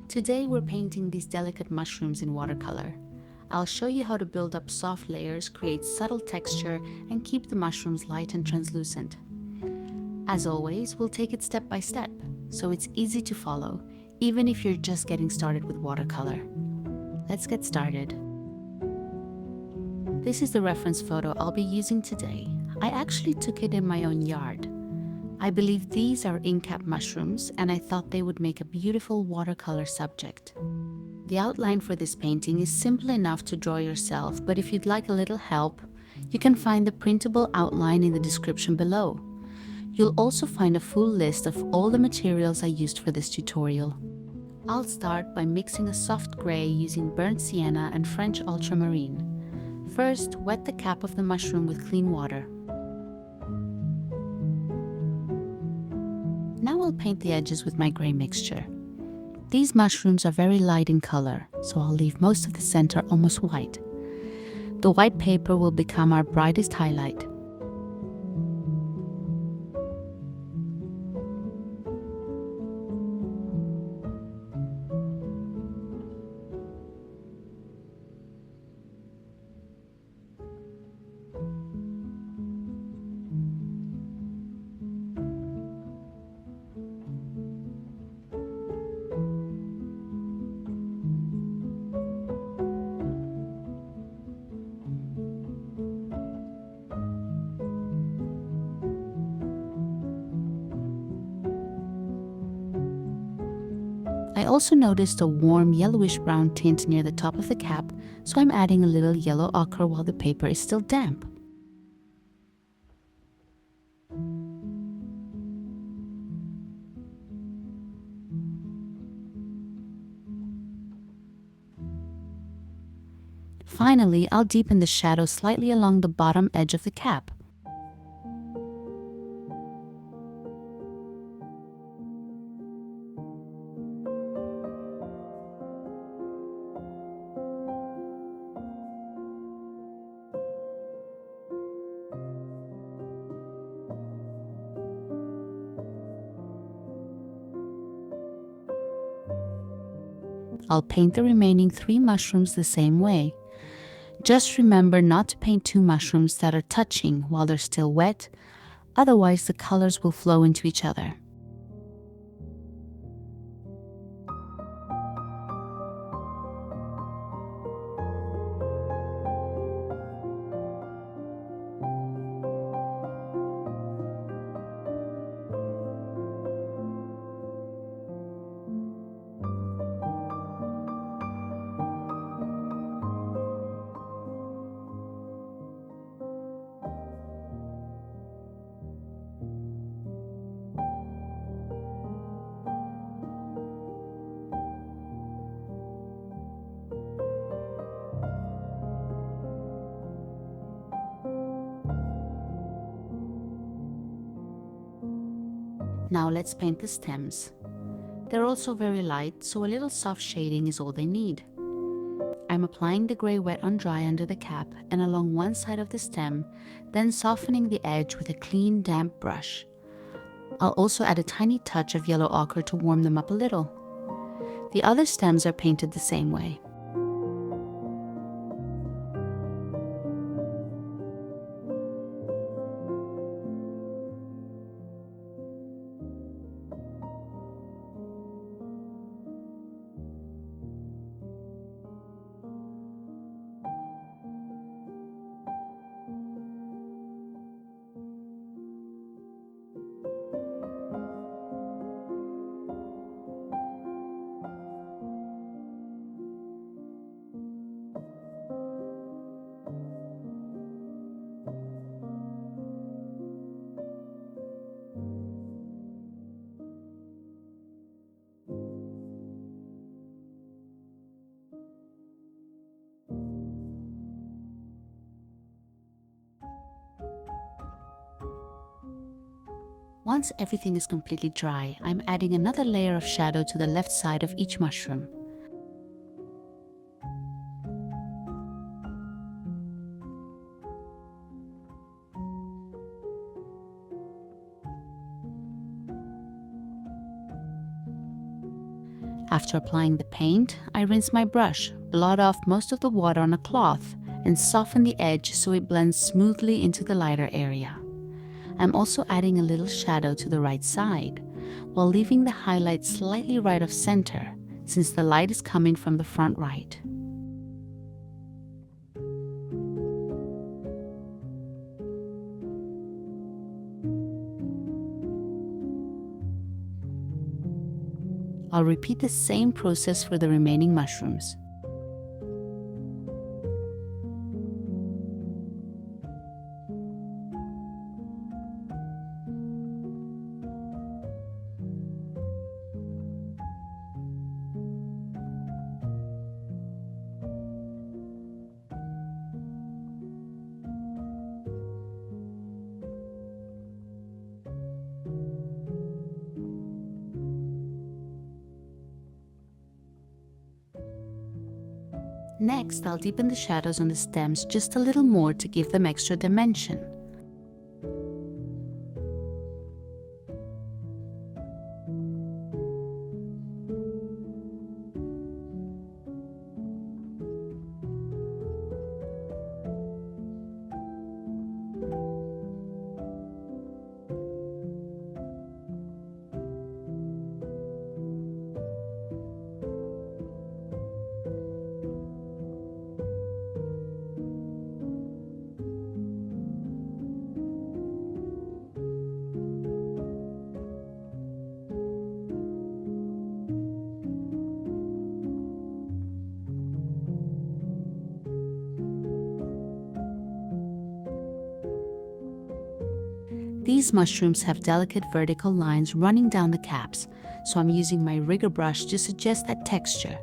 Today we're painting these delicate mushrooms in watercolor. I'll show you how to build up soft layers, create subtle texture, and keep the mushrooms light and translucent. As always, we'll take it step by step, so it's easy to follow, even if you're just getting started with watercolor. Let's get started. This is the reference photo I'll be using today. I actually took it in my own yard. I believe these are ink-cap mushrooms, and I thought they would make a beautiful watercolor subject. The outline for this painting is simple enough to draw yourself, but if you'd like a little help, you can find the printable outline in the description below. You'll also find a full list of all the materials I used for this tutorial. I'll start by mixing a soft gray using burnt sienna and French ultramarine. First, wet the cap of the mushroom with clean water. Now I'll paint the edges with my gray mixture. These mushrooms are very light in color, so I'll leave most of the center almost white. The white paper will become our brightest highlight. I also noticed a warm yellowish-brown tint near the top of the cap, so I'm adding a little yellow ochre while the paper is still damp. Finally, I'll deepen the shadow slightly along the bottom edge of the cap. I'll paint the remaining 3 mushrooms the same way. Just remember not to paint 2 mushrooms that are touching while they're still wet, otherwise the colors will flow into each other. Now let's paint the stems. They're also very light, so a little soft shading is all they need. I'm applying the gray wet on dry under the cap and along one side of the stem, then softening the edge with a clean, damp brush. I'll also add a tiny touch of yellow ochre to warm them up a little. The other stems are painted the same way. Once everything is completely dry, I'm adding another layer of shadow to the left side of each mushroom. After applying the paint, I rinse my brush, blot off most of the water on a cloth, and soften the edge so it blends smoothly into the lighter area. I'm also adding a little shadow to the right side, while leaving the highlight slightly right of center, since the light is coming from the front right. I'll repeat the same process for the remaining mushrooms. Next, I'll deepen the shadows on the stems just a little more to give them extra dimension. These mushrooms have delicate vertical lines running down the caps, so I'm using my rigger brush to suggest that texture.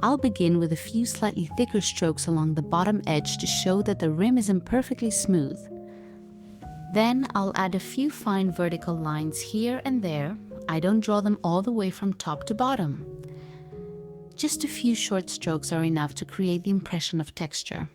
I'll begin with a few slightly thicker strokes along the bottom edge to show that the rim isn't perfectly smooth. Then I'll add a few fine vertical lines here and there. I don't draw them all the way from top to bottom. Just a few short strokes are enough to create the impression of texture.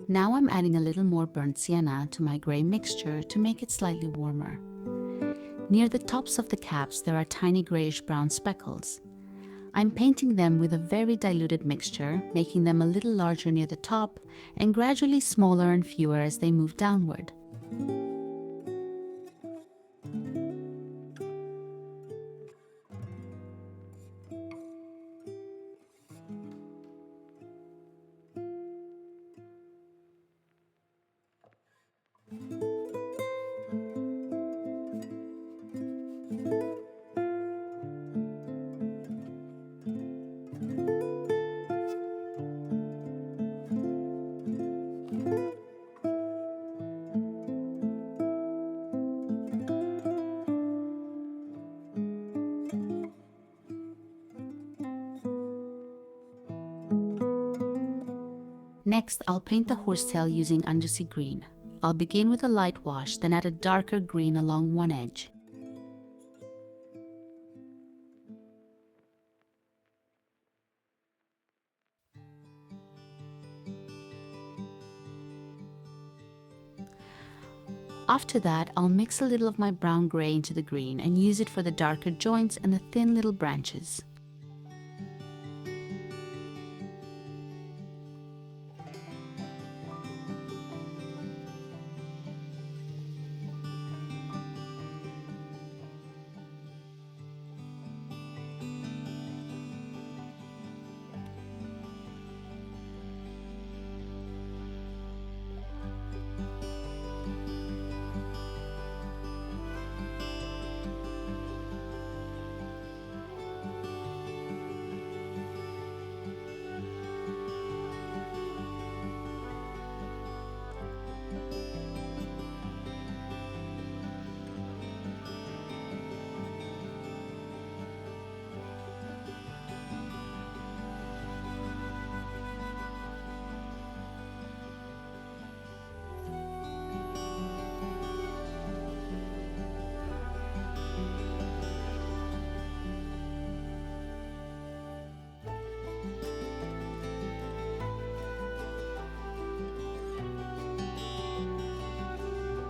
Now I'm adding a little more burnt sienna to my gray mixture to make it slightly warmer. Near the tops of the caps there are tiny grayish-brown speckles. I'm painting them with a very diluted mixture, making them a little larger near the top and gradually smaller and fewer as they move downward. Next, I'll paint the horsetail using Undersea green. I'll begin with a light wash, then add a darker green along one edge. After that, I'll mix a little of my brown gray into the green and use it for the darker joints and the thin little branches.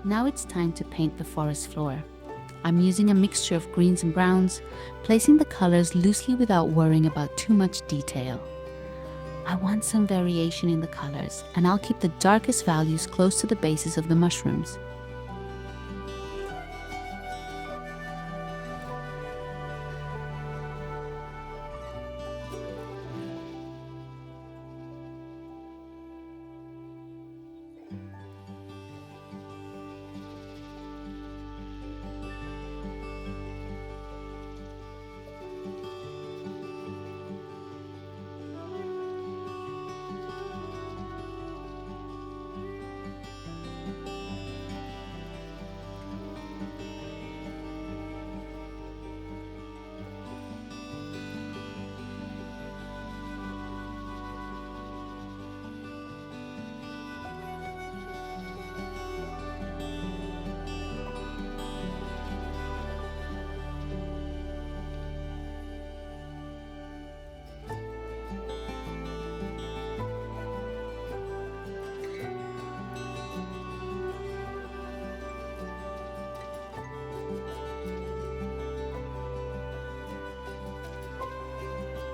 Now it's time to paint the forest floor. I'm using a mixture of greens and browns, placing the colors loosely without worrying about too much detail. I want some variation in the colors, and I'll keep the darkest values close to the bases of the mushrooms.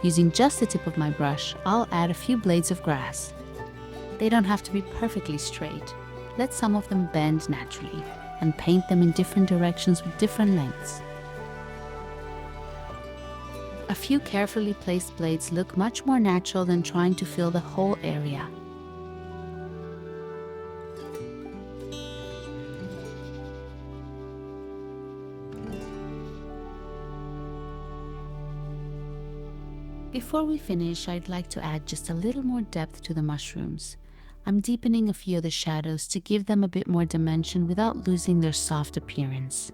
Using just the tip of my brush, I'll add a few blades of grass. They don't have to be perfectly straight. Let some of them bend naturally and paint them in different directions with different lengths. A few carefully placed blades look much more natural than trying to fill the whole area. Before we finish, I'd like to add just a little more depth to the mushrooms. I'm deepening a few of the shadows to give them a bit more dimension without losing their soft appearance.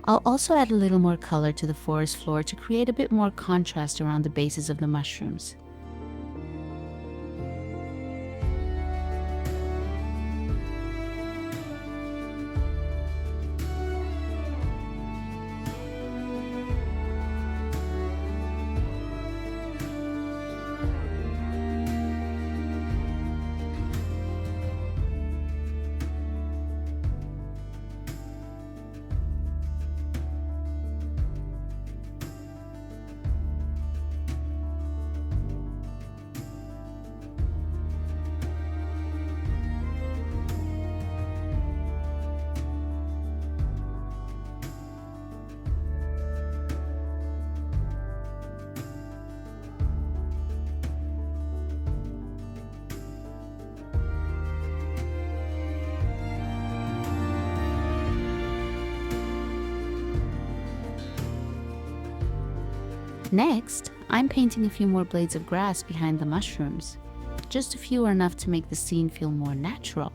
I'll also add a little more color to the forest floor to create a bit more contrast around the bases of the mushrooms. Next, I'm painting a few more blades of grass behind the mushrooms. Just a few are enough to make the scene feel more natural.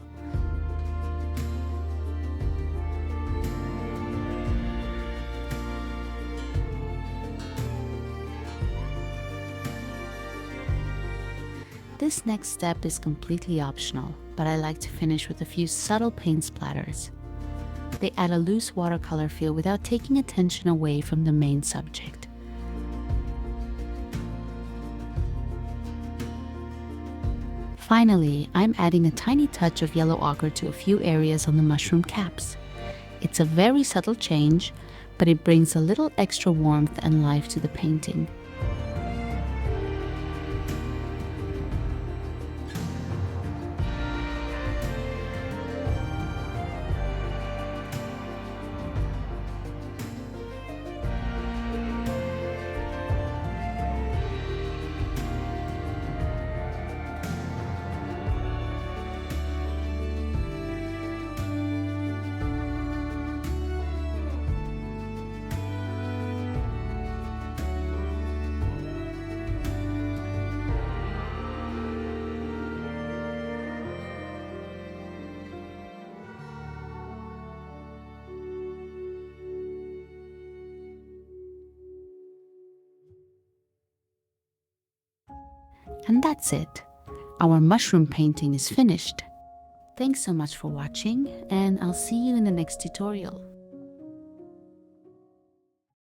This next step is completely optional, but I like to finish with a few subtle paint splatters. They add a loose watercolor feel without taking attention away from the main subject. Finally, I'm adding a tiny touch of yellow ochre to a few areas on the mushroom caps. It's a very subtle change, but it brings a little extra warmth and life to the painting. And that's it. Our mushroom painting is finished. Thanks so much for watching, and I'll see you in the next tutorial.